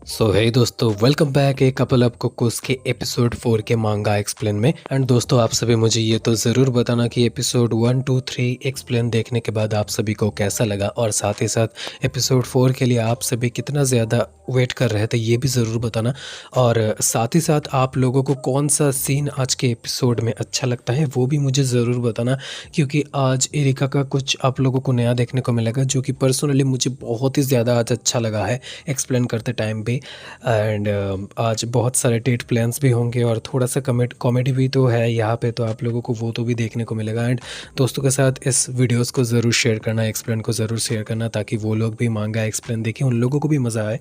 सो hey दोस्तों, welcome back a couple of cuckoos के episode 4 के मांगा एक्सप्लेन में। एंड दोस्तों, आप सभी मुझे ये तो ज़रूर बताना कि एपिसोड 1, 2, 3 एक्सप्लेन देखने के बाद आप सभी को कैसा लगा, और साथ ही साथ एपिसोड 4 के लिए आप सभी कितना ज़्यादा वेट कर रहे थे ये भी ज़रूर बताना। और साथ ही साथ आप लोगों को कौन सा सीन आज के एपिसोड में अच्छा लगता है वो भी मुझे ज़रूर बताना, क्योंकि आज एरिका का कुछ आप लोगों को नया देखने को मिलेगा जो कि पर्सनली मुझे बहुत ही ज़्यादा आज अच्छा लगा है एक्सप्लेन करते टाइम पे। एंड आज बहुत सारे डेट प्लान्स भी होंगे और थोड़ा सा कॉमेडी भी तो है यहाँ पे, तो आप लोगों को वो तो भी देखने को मिलेगा। एंड दोस्तों के साथ इस वीडियोस को ज़रूर शेयर करना, एक्सप्लेन को ज़रूर शेयर करना, ताकि वो लोग भी मांगा एक्सप्लेन देखें, उन लोगों को भी मज़ा आए।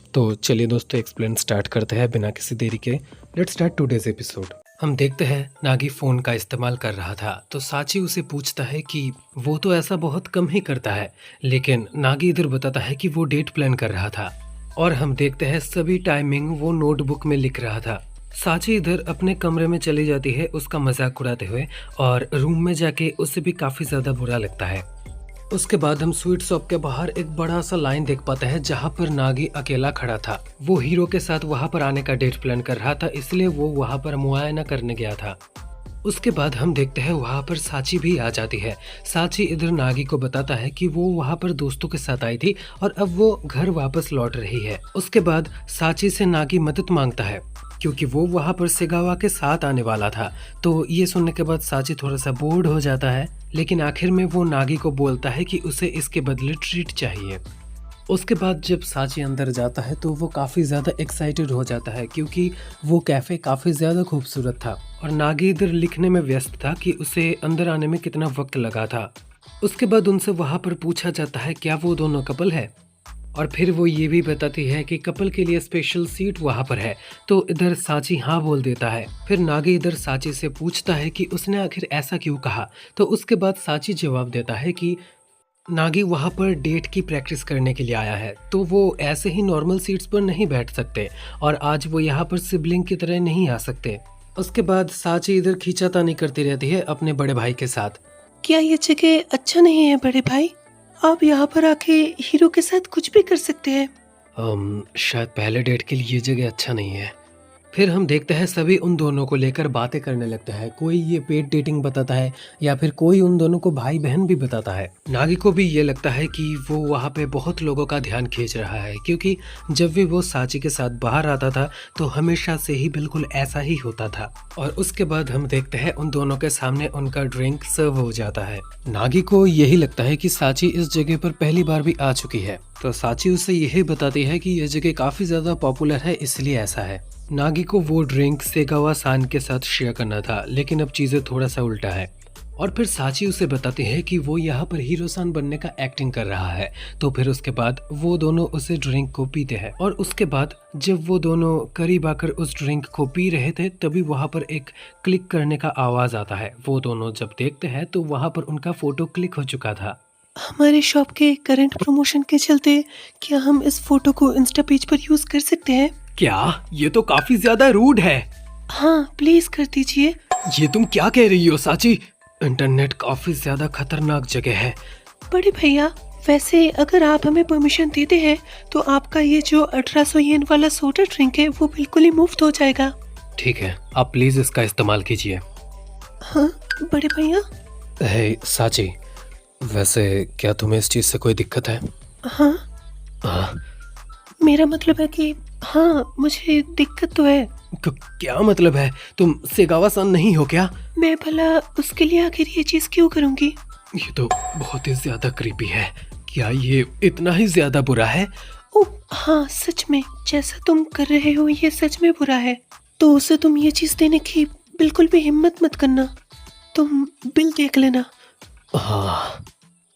तो चलिए दोस्तों, एक्सप्लेन स्टार्ट करते हैं बिना किसी देरी के। Let's start today's episode. हम देखते हैं नागी फ़ोन का इस्तेमाल कर रहा था, तो साची उसे पूछता है कि वो तो ऐसा बहुत कम ही करता है, लेकिन नागी इधर बताता है कि वो डेट प्लान कर रहा था। और हम देखते हैं सभी टाइमिंग वो नोटबुक में लिख रहा था। साची इधर अपने कमरे में चली जाती है उसका मजाक उड़ाते हुए, और रूम में जाके उसे भी काफ़ी ज़्यादा बुरा लगता है। उसके बाद हम स्वीट शॉप के बाहर एक बड़ा सा लाइन देख पाते हैं जहाँ पर नागी अकेला खड़ा था। वो हीरो के साथ वहाँ पर आने का डेट प्लान कर रहा था, इसलिए वो वहाँ पर मुआयना करने गया था। उसके बाद हम देखते हैं वहाँ पर साची भी आ जाती है। साची इधर नागी को बताता है कि वो वहाँ पर दोस्तों के साथ आई थी और अब वो घर वापस लौट रही है। उसके बाद साची से नागी मदद मांगता है क्योंकि वो वहाँ पर सेगावा के साथ आने वाला था। तो ये सुनने के बाद साची थोड़ा सा बोर्ड हो जाता है, लेकिन आखिर में वो नागी को बोलता है कि उसे इसके बदले ट्रीट चाहिए। उसके बाद जब साची अंदर जाता है तो वो काफ़ी ज़्यादा एक्साइटेड हो जाता है, क्योंकि वो कैफ़े काफ़ी ज़्यादा खूबसूरत था और नागी इधर लिखने में व्यस्त था कि उसे अंदर आने में कितना वक्त लगा था। उसके बाद उनसे वहाँ पर पूछा जाता है क्या वो दोनों कपल है, और फिर वो ये भी बताती है कि कपल के लिए स्पेशल सीट वहाँ पर है। तो इधर साची हाँ बोल देता है। फिर नागी इधर साची से पूछता है कि उसने आखिर ऐसा क्यों कहा। तो उसके बाद साची जवाब देता है कि नागी वहाँ पर डेट की प्रैक्टिस करने के लिए आया है, तो वो ऐसे ही नॉर्मल सीट्स पर नहीं बैठ सकते, और आज वो यहाँ पर सिबलिंग की तरह नहीं आ सकते। उसके बाद साची इधर खींचातानी करती रहती है अपने बड़े भाई के साथ। क्या ये जगह अच्छा नहीं है बड़े भाई? आप यहाँ पर आके हीरो के साथ कुछ भी कर सकते हैं। शायद पहले डेट के लिए ये जगह अच्छा नहीं है। फिर हम देखते हैं सभी उन दोनों को लेकर बातें करने लगता है। कोई ये पेड डेटिंग बताता है या फिर कोई उन दोनों को भाई बहन भी बताता है। नागी को भी ये लगता है कि वो वहाँ पे बहुत लोगों का ध्यान खींच रहा है, क्योंकि जब भी वो साची के साथ बाहर आता था तो हमेशा से ही बिल्कुल ऐसा ही होता था। और उसके बाद हम देखते हैं उन दोनों के सामने उनका ड्रिंक सर्व हो जाता है। नागी को यही लगता है कि साची इस जगह पर पहली बार भी आ चुकी है, तो साची उसे यही बताती है कि यह जगह काफी ज्यादा पॉपुलर है, इसलिए ऐसा है। नागी को वो ड्रिंक सेगावा सान के साथ शेयर करना था, लेकिन अब चीजें थोड़ा सा उल्टा है। और फिर साची उसे बताती है कि वो यहाँ पर हीरो सान बनने का एक्टिंग कर रहा है। तो फिर उसके बाद वो दोनों उसे ड्रिंक को पीते हैं, और उसके बाद जब वो दोनों करीब आकर उस ड्रिंक को पी रहे थे तभी वहाँ पर एक क्लिक करने का आवाज आता है। वो दोनों जब देखते हैं तो वहाँ पर उनका फोटो क्लिक हो चुका था। हमारे शॉप के करंट प्रमोशन के चलते क्या हम इस फोटो को इंस्टा पेज पर यूज कर सकते हैं? क्या? ये तो काफी ज्यादा रूड है। हाँ, प्लीज कर दीजिए। ये तुम क्या कह रही हो साची? इंटरनेट काफी ज्यादा खतरनाक जगह है। बड़े भैया, वैसे अगर आप हमें परमिशन देते हैं तो आपका ये जो 1800 येन वाला सोडा ड्रिंक है वो बिल्कुल ही मुफ्त हो जाएगा। ठीक है, आप प्लीज इसका इस्तेमाल कीजिए। हाँ बड़े भैया। हे साची, वैसे क्या तुम्हें इस चीज से कोई दिक्कत है? हाँ, हाँ। मेरा मतलब है कि हाँ, मुझे दिक्कत तो है। क्या मतलब है? तुम सेगावा सान नहीं हो क्या? मैं भला उसके लिए आखिर ये चीज क्यों करूँगी? ये तो बहुत ही ज्यादा क्रीपी है। क्या ये इतना ही ज्यादा बुरा है? ओह हाँ, सच में जैसा तुम कर रहे हो ये सच में बुरा है। तो उसे तुम ये चीज देने की बिल्कुल भी हिम्मत मत करना। तुम बिल देख लेना। हाँ।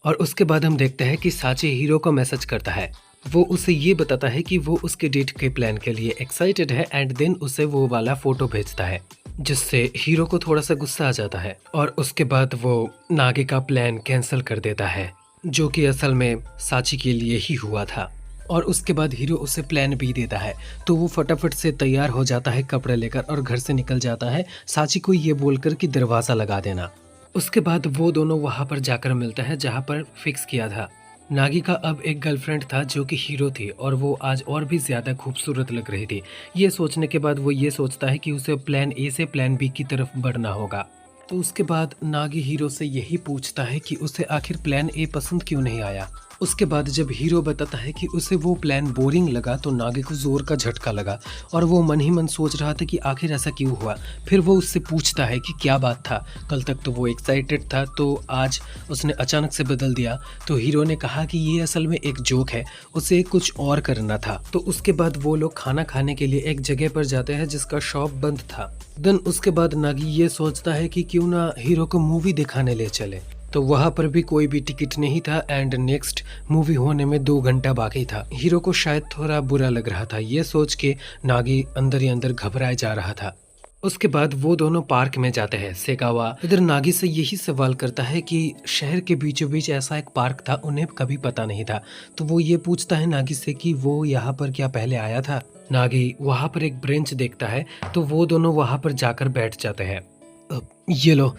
और उसके बाद हम देखते हैं कि साची हीरो को मैसेज करता है। वो उसे ये बताता है कि वो उसके डेट के प्लान के लिए एक्साइटेड है, एंड देन उसे वो वाला फोटो भेजता है, जिससे हीरो को थोड़ा सा गुस्सा आ जाता है। और उसके बाद वो नागी का प्लान कैंसिल कर देता है, जो कि असल में साची के लिए ही हुआ था। और उसके बाद हीरो उसे प्लान भी देता है, तो वो फटाफट से तैयार हो जाता है कपड़े लेकर और घर से निकल जाता है, साची को ये बोलकर कि दरवाज़ा लगा देना। उसके बाद वो दोनों वहाँ पर जाकर मिलते हैं जहाँ पर फिक्स किया था। नागी का अब एक गर्लफ्रेंड था जो कि हीरो थी और वो आज और भी ज़्यादा खूबसूरत लग रही थी। ये सोचने के बाद वो ये सोचता है कि उसे प्लान ए से प्लान बी की तरफ बढ़ना होगा। तो उसके बाद नागी हीरो से यही पूछता है कि उसे आखिर प्लान ए पसंद क्यों नहीं आया। उसके बाद जब हीरो बताता है कि उसे वो प्लान बोरिंग लगा तो नागी को जोर का झटका लगा और वो मन ही मन सोच रहा था कि आखिर ऐसा क्यों हुआ। फिर वो उससे पूछता है कि क्या बात था, कल तक तो वो एक्साइटेड था तो आज उसने अचानक से बदल दिया। तो हीरो ने कहा कि ये असल में एक जोक है, उसे कुछ और करना था। तो उसके बाद वो लोग खाना खाने के लिए एक जगह पर जाते हैं जिसका शॉप बंद था। देन उसके बाद नागी ये सोचता है कि क्यों ना हीरो को मूवी दिखाने ले चले। तो वहाँ पर भी कोई भी टिकट नहीं था एंड नेक्स्ट मूवी होने में 2 घंटा बाकी था। हीरो को शायद थोड़ा बुरा लग रहा था। ये सोच के नागी अंदर ही अंदर घबराए जा रहा था। उसके बाद वो दोनों पार्क में जाते हैं। सेकावा इधर नागी से यही सवाल करता है कि शहर के बीचों बीच ऐसा एक पार्क था, उन्हें कभी पता नहीं था। तो वो ये पूछता है नागी से कि वो यहाँ पर क्या पहले आया था। नागी वहाँ पर एक ब्रेंच देखता है तो वो दोनों वहाँ पर जाकर बैठ जाते हैं। ये लो,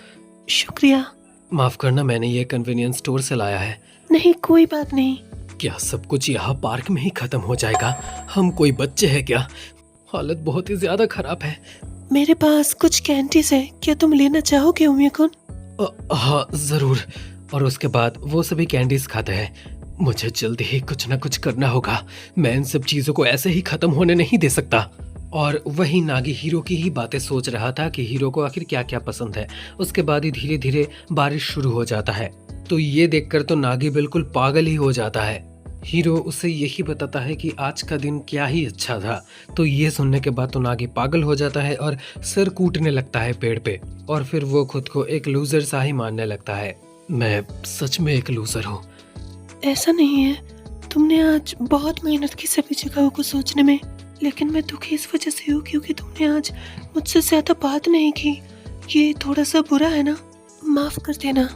शुक्रिया। माफ करना, मैंने ये कन्वीनियंस स्टोर से लाया है। नहीं, कोई बात नहीं। क्या सब कुछ यहाँ पार्क में ही खत्म हो जाएगा? हम कोई बच्चे हैं क्या? हालत बहुत ही ज्यादा खराब है। मेरे पास कुछ कैंडीज है, क्या तुम लेना चाहोगे उम्मीकुन? हाँ जरूर। और उसके बाद वो सभी कैंडीज खाते हैं। मुझे जल्दी ही कुछ ना कुछ करना होगा, मैं इन सब चीजों को ऐसे ही खत्म होने नहीं दे सकता। और वही नागी हीरो की ही बातें सोच रहा था कि हीरो को आखिर क्या क्या पसंद है। उसके बाद ही धीरे धीरे बारिश शुरू हो जाता है। तो ये देखकर तो नागी बिल्कुल पागल ही हो जाता है। हीरो उसे यही बताता है कि आज का दिन क्या ही अच्छा था। तो ये सुनने के बाद तो नागी पागल हो जाता है और सिर कूटने लगता है पेड़ पे। और फिर वो खुद को एक लूजर सा ही मानने लगता है। मैं सच में एक लूजर हूँ। ऐसा नहीं है, तुमने आज बहुत मेहनत की सभी जगहों को सोचने में, लेकिन मैं दुखी इस वजह से हूँ क्योंकि तुमने आज मुझसे ज्यादा बात नहीं की। ये थोड़ा सा बुरा है ना, माफ कर देना।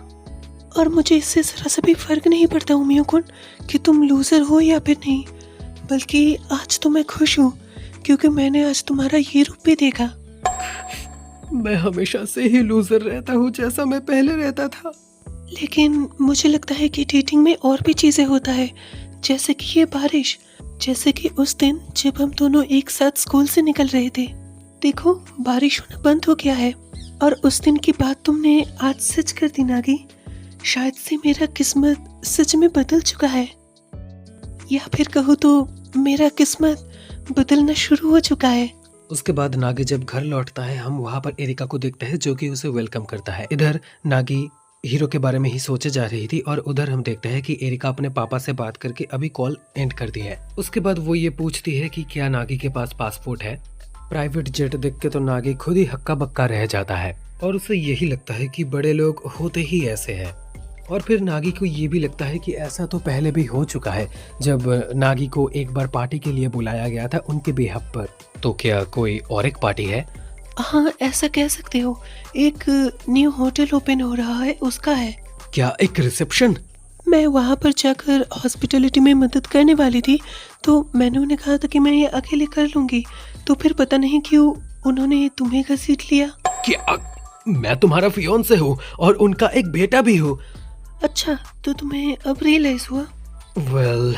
और मुझे इससे जरा सा भी फर्क नहीं पड़ता उम्मीकुन कि तुम लूजर हो या फिर नहीं, बल्कि आज तो मैं खुश हूँ क्योंकि मैंने आज तुम्हारा ये रूप भी देखा। मैं हमेशा से ही लूजर रहता हूँ जैसा मैं पहले रहता था। लेकिन मुझे लगता है कि डेटिंग में और भी चीजें होता है, जैसे कि ये बारिश, जैसे कि उस दिन जब हम दोनों एक साथ स्कूल से निकल रहे थे। देखो, बारिश होना बंद हो गया है और उस दिन की बात तुमने आज सच कर दी नागी। शायद से मेरा किस्मत सच में बदल चुका है, या फिर कहो तो मेरा किस्मत बदलना शुरू हो चुका है। उसके बाद नागी जब घर लौटता है हम वहाँ पर एरिका को देखते हैं जो कि उसे वेलकम करता है। इधर नागी हीरो के बारे में ही सोचे जा रही थी और उधर हम देखते हैं कि एरिका अपने पापा से बात करके अभी कॉल एंड कर दी है। उसके बाद वो ये पूछती है कि क्या नागी के पास पासपोर्ट है। प्राइवेट जेट देख के तो नागी खुद ही हक्का बक्का रह जाता है और उसे यही लगता है कि बड़े लोग होते ही ऐसे हैं। और फिर नागी को ये भी लगता है कि ऐसा तो पहले भी हो चुका है जब नागी को एक बार पार्टी के लिए बुलाया गया था उनके बेहद पर। तो क्या कोई और एक पार्टी है? हाँ, ऐसा कह सकते हो। एक न्यू होटल ओपन हो रहा है, उसका है। क्या एक रिसेप्शन? मैं वहाँ पर जाकर हॉस्पिटलिटी में मदद करने वाली थी, तो मैंने उन्हें कहा था कि मैं ये अकेले कर लूंगी, तो फिर पता नहीं क्यों उन्होंने तुम्हें घसीट लिया। क्या? मैं तुम्हारा फियोंसे हूँ और उनका एक बेटा भी हूँ। अच्छा, तो तुम्हें अब रियलाइज हुआ? वेल,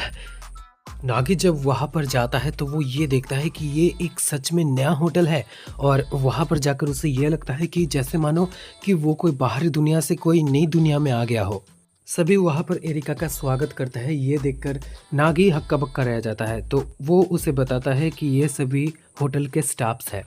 नागी जब वहाँ पर जाता है तो वो ये देखता है कि ये एक सच में नया होटल है और वहाँ पर जाकर उसे ये लगता है कि जैसे मानो कि वो कोई बाहरी दुनिया से कोई नई दुनिया में आ गया हो। सभी वहाँ पर एरिका का स्वागत करता है। ये देखकर नागी हक्का बक्का रह जाता है। तो वो उसे बताता है कि ये सभी होटल के स्टाफ्स हैं।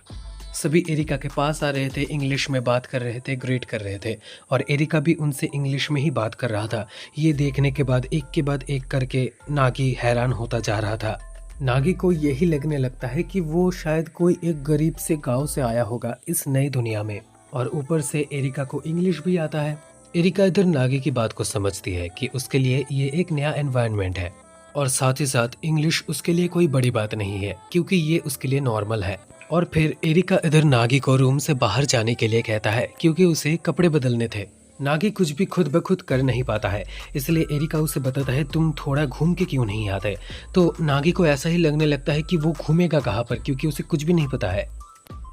सभी एरिका के पास आ रहे थे, इंग्लिश में बात कर रहे थे, ग्रीट कर रहे थे और एरिका भी उनसे इंग्लिश में ही बात कर रहा था। ये देखने के बाद एक के बाद एक करके नागी हैरान होता जा रहा था। नागी को यही लगने लगता है कि वो शायद कोई एक गरीब से गांव से आया होगा इस नई दुनिया में और ऊपर से एरिका को इंग्लिश भी आता है। एरिका इधर नागी की बात को समझती है कि उसके लिए ये एक नया एनवायरनमेंट है और साथ ही साथ इंग्लिश उसके लिए कोई बड़ी बात नहीं है क्योंकि ये उसके लिए नॉर्मल है। और फिर एरिका इधर नागी को रूम से बाहर जाने के लिए कहता है क्योंकि उसे कपड़े बदलने थे। नागी कुछ भी खुद ब खुद कर नहीं पाता है, इसलिए एरिका उसे बताता है तुम थोड़ा घूम के क्यों नहीं आते। तो नागी को ऐसा ही लगने लगता है कि वो घूमेगा कहाँ पर क्योंकि उसे कुछ भी नहीं पता है।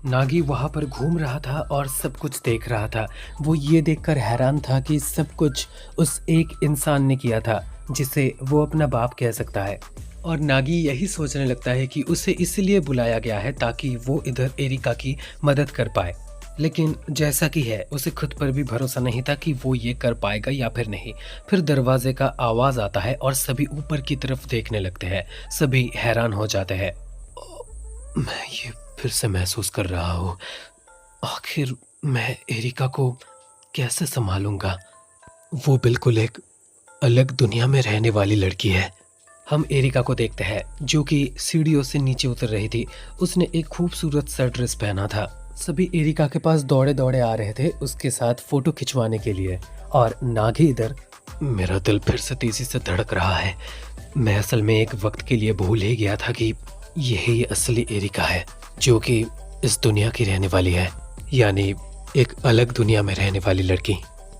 नागी वहाँ पर घूम रहा था और सब कुछ देख रहा था। वो ये देखकर हैरान था कि सब कुछ उस एक इंसान ने किया था जिसे वो अपना बाप कह सकता है। और नागी यही सोचने लगता है कि उसे इसलिए बुलाया गया है ताकि वो इधर एरिका की मदद कर पाए। लेकिन जैसा कि है, उसे खुद पर भी भरोसा नहीं था कि वो ये कर पाएगा या फिर नहीं। फिर दरवाजे का आवाज़ आता है और सभी ऊपर की तरफ देखने लगते हैं। सभी हैरान हो जाते हैं। मैं ये फिर से महसूस कर रहा हूँ, आखिर मैं एरिका को कैसे संभालूंगा। वो बिल्कुल एक अलग दुनिया में रहने वाली लड़की है। हम एरिका को देखते हैं जो कि सीढ़ियों से नीचे उतर रही थी। उसने एक खूबसूरत सा ड्रेस पहना था। सभी एरिका के पास दौड़े दौड़े आ रहे थे उसके साथ फोटो खिंचवाने के लिए। और नागी इधर, मेरा दिल फिर से तेजी से धड़क रहा है। मैं असल में एक वक्त के लिए भूल ही गया था कि यही असली एरिका है जो कि इस दुनिया की रहने वाली है, यानी एक अलग दुनिया में रहने वाली लड़की।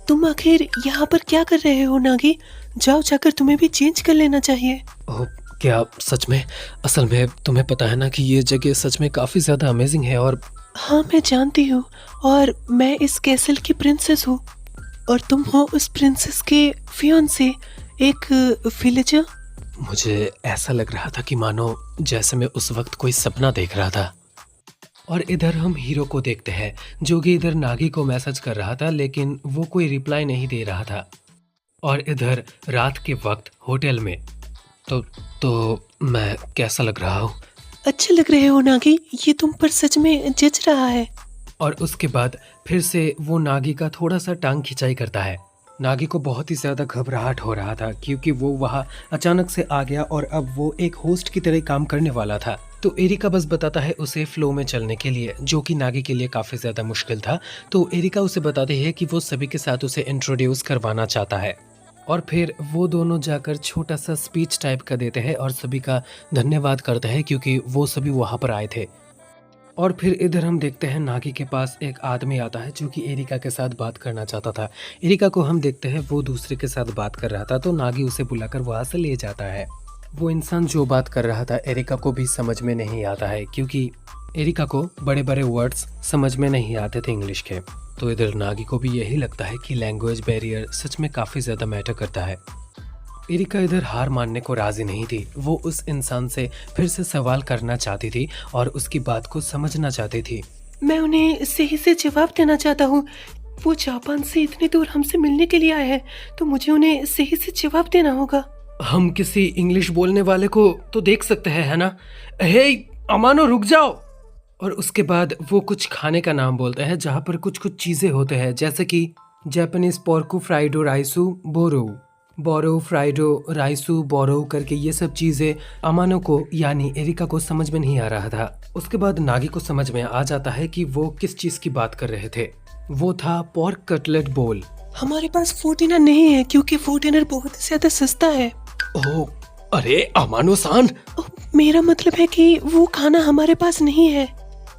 तुम आखिर यहाँ पर क्या कर रहे हो नागी? जाओ, जाकर तुम्हें भी चेंज कर लेना चाहिए। ओह, क्या सच में? असल में तुम्हें पता है ना कि ये जगह सच में काफ़ी ज़्यादा अमेजिंग है। और हाँ, मैं जानती हूँ, और मैं इस कैसल की प्रिंसेस हूँ और तुम हो उस प्रिंसेस के फियांसे, एक विलेजर। मुझे ऐसा लग रहा था कि मानो जैसे मैं उस वक्त कोई सपना देख रहा था। और इधर हम हीरो को देखते हैं जो कि इधर नागी को मैसेज कर रहा था, लेकिन वो कोई रिप्लाई नहीं दे रहा था। और इधर रात के वक्त होटल में तो मैं कैसा लग रहा हूँ? अच्छे लग रहे हो नागी, ये तुम पर सच में जच रहा है। और उसके बाद फिर से वो नागी का थोड़ा सा टांग खिंचाई करता है। नागी को बहुत ही ज़्यादा घबराहट हो रहा था क्योंकि वो वहाँ अचानक से आ गया और अब वो एक होस्ट की तरह काम करने वाला था। तो एरिका बस बताता है उसे फ्लो में चलने के लिए, जो कि नागी के लिए काफ़ी ज़्यादा मुश्किल था। तो एरिका उसे बताती है कि वो सभी के साथ उसे इंट्रोड्यूस करवाना चाहता है। और फिर वो दोनों जाकर छोटा सा स्पीच टाइप का देते हैं और सभी का धन्यवाद करते हैं क्योंकि वो सभी वहाँ पर आए थे। और फिर इधर हम देखते हैं नागी के पास एक आदमी आता है जो कि एरिका के साथ बात करना चाहता था। एरिका को हम देखते हैं वो दूसरे के साथ बात कर रहा था, तो नागी उसे बुलाकर वहाँ से ले जाता है। वो इंसान जो बात कर रहा था एरिका को भी समझ में नहीं आता है क्योंकि एरिका को बड़े बड़े वर्ड्स समझ में नहीं आते थे इंग्लिश के। तो इधर नागी को भी यही लगता है कि लैंग्वेज बैरियर सच में काफ़ी ज़्यादा मैटर करता है। एरिका इधर हार मानने को राजी नहीं थी। वो उस इंसान से फिर से सवाल करना चाहती थी और उसकी बात को समझना चाहती थी। मैं उन्हें सही से जवाब देना चाहता हूँ। वो जापान से इतनी दूर हमसे मिलने के लिए आए हैं, तो मुझे उन्हें सही से जवाब देना होगा। हम किसी इंग्लिश बोलने वाले को तो देख सकते हैं, है ना? हे अमानो, रुक जाओ। और उसके बाद वो कुछ खाने का नाम बोलते हैं जहाँ पर कुछ कुछ चीज़ें होते हैं, जैसे कि जापानीज पोर्कू फ्राइडो राइसू बोरो, बोरो फ्राइडो राइसू बोरो करके ये सब चीज़ें अमानो को यानी एरिका को समझ में नहीं आ रहा था। उसके बाद नागी को समझ में आ जाता है कि वो किस चीज़ की बात कर रहे थे। वो था पोर्क कटलेट बोल। हमारे पास फूड डिनर नहीं है क्योंकि फूड डिनर बहुत ज्यादा सस्ता है। ओह, अरे अमानो सान, मेरा मतलब है कि वो खाना हमारे पास नहीं है।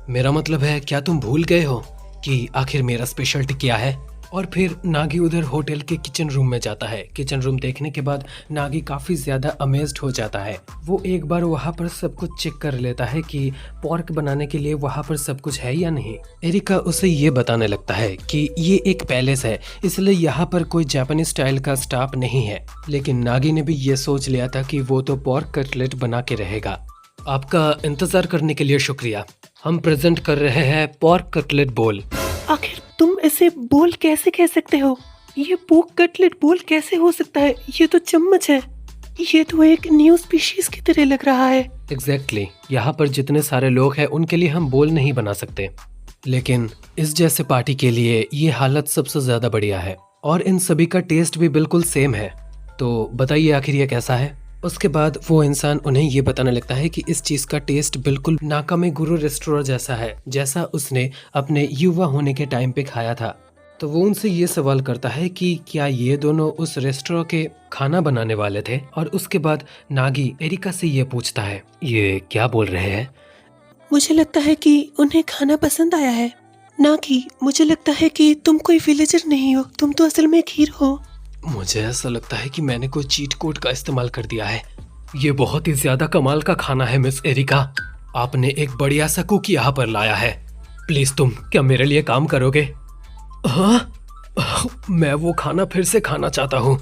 मेरा मतलब है क्या तुम भूल गए हो कि आखिर मेरा स्पेशलिटी क्या है? और फिर नागी उधर होटल के किचन रूम में जाता है। किचन रूम देखने के बाद नागी काफ़ी ज़्यादा अमेज्ड हो जाता है। वो एक बार वहाँ पर सब कुछ चेक कर लेता है कि पोर्क बनाने के लिए वहाँ पर सब कुछ है या नहीं। एरिका उसे ये बताने लगता है कि ये एक पैलेस है, इसलिए यहाँ पर कोई जापानीज स्टाइल का स्टाफ नहीं है। लेकिन नागी ने भी ये सोच लिया था कि वो तो पोर्क कटलेट बना के रहेगा। आपका इंतज़ार करने के लिए शुक्रिया। हम प्रेजेंट कर रहे हैं पोर्क कटलेट बोल। आखिर तुम ऐसे बोल कैसे कह सकते हो? ये पोर्क कटलेट बोल कैसे हो सकता है? ये तो चम्मच है। ये तो एक न्यू स्पीशीज की तरह लग रहा है। एग्जैक्टली, यहाँ पर जितने सारे लोग हैं उनके लिए हम बोल नहीं बना सकते, लेकिन इस जैसे पार्टी के लिए ये हालत सबसे ज़्यादा बढ़िया है और इन सभी का टेस्ट भी बिल्कुल सेम है। तो बताइए आखिर ये कैसा है? उसके बाद वो इंसान उन्हें ये बताने लगता है कि इस चीज़ का टेस्ट बिल्कुल नाकामे गुरु रेस्टोरेंट जैसा है, जैसा उसने अपने युवा होने के टाइम पे खाया था। तो वो उनसे ये सवाल करता है कि क्या ये दोनों उस रेस्टोरेंट के खाना बनाने वाले थे। और उसके बाद नागी एरिका से ये पूछता है, ये क्या बोल रहे हैं? मुझे लगता है कि उन्हें खाना पसंद आया है। नागी, मुझे लगता है कि तुम कोई विलेजर नहीं हो, तुम तो असल में एक हीरो हो। मुझे ऐसा लगता है कि मैंने कोई चीट कोड का इस्तेमाल कर दिया है। ये बहुत ही ज्यादा कमाल का खाना है मिस एरिका। आपने एक बढ़िया सा कुक यहाँ पर लाया है। प्लीज तुम क्या मेरे लिए काम करोगे? हाँ, मैं वो खाना फिर से खाना चाहता हूँ।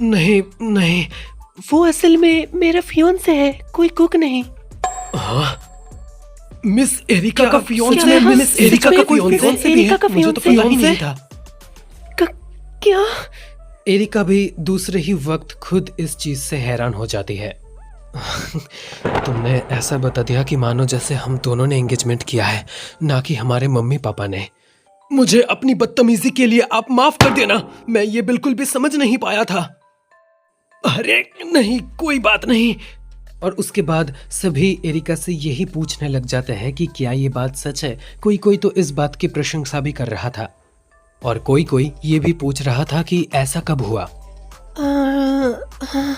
नहीं नहीं। वो असल में मेरा फियोंसे है, कोई कुक नहीं। हाँ, मिस एरिका का क्या फियोंसे है? हाँ, मिस एरिका सच का में फियोंसे भी एरिका है? का मुझे तो फियोंसे पता ही नहीं है? था। क्या? एरिका भी दूसरे ही वक्त खुद इस चीज से हैरान हो जाती है। तुमने ऐसा बता दिया कि मानो जैसे हम दोनों ने एंगेजमेंट किया है, ना कि हमारे मम्मी पापा ने। मुझे अपनी बदतमीजी के लिए आप माफ कर देना, मैं ये बिल्कुल भी समझ नहीं पाया था। अरे नहीं, कोई बात नहीं। और उसके बाद सभी एरिका से यही पूछने लग जाते हैं कि क्या ये बात सच है। कोई कोई तो इस बात की प्रशंसा भी कर रहा था और कोई कोई ये भी पूछ रहा था कि ऐसा कब हुआ। हाँ,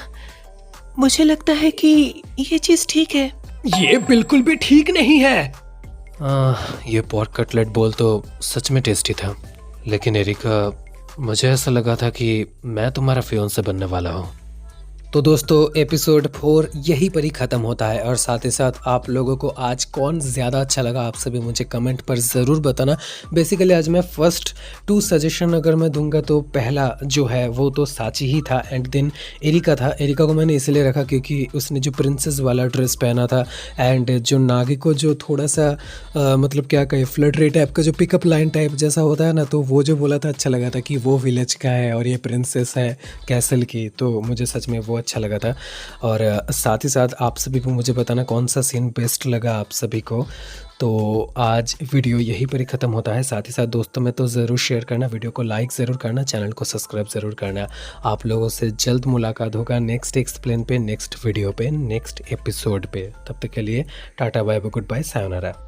मुझे लगता है कि ये चीज ठीक है। ये बिल्कुल भी ठीक नहीं है। ये पोर्क कटलेट बोल तो सच में टेस्टी था, लेकिन एरिका, मुझे ऐसा लगा था कि मैं तुम्हारा फियोंसे बनने वाला हूँ। तो दोस्तों, एपिसोड 4 यहीं पर ही ख़त्म होता है और साथ ही साथ आप लोगों को आज कौन ज़्यादा अच्छा लगा आप सभी मुझे कमेंट पर ज़रूर बताना। बेसिकली आज मैं फर्स्ट 2 सजेशन अगर मैं दूंगा तो पहला जो है वो तो साची ही था एंड देन एरिका था। एरिका को मैंने इसलिए रखा क्योंकि उसने जो प्रिंसेस वाला ड्रेस पहना था एंड जो नागी को जो थोड़ा सा मतलब क्या कहे फ्लर्टरी टाइप का जो पिकअप लाइन टाइप जैसा होता है ना, तो वो जो बोला था अच्छा लगा था कि वो विलेज का है और ये प्रिंसेस है कैसल की, तो मुझे सच में वो अच्छा लगा था। और साथ ही साथ आप सभी को मुझे बताना कौन सा सीन बेस्ट लगा आप सभी को। तो आज वीडियो यहीं पर ही ख़त्म होता है। साथ ही साथ दोस्तों में तो ज़रूर शेयर करना, वीडियो को लाइक ज़रूर करना, चैनल को सब्सक्राइब ज़रूर करना। आप लोगों से जल्द मुलाकात होगा नेक्स्ट एक्सप्लेन पे, नेक्स्ट वीडियो पे, नेक्स्ट एपिसोड पे। तब तक के लिए tata bye bye, good bye, sayonara.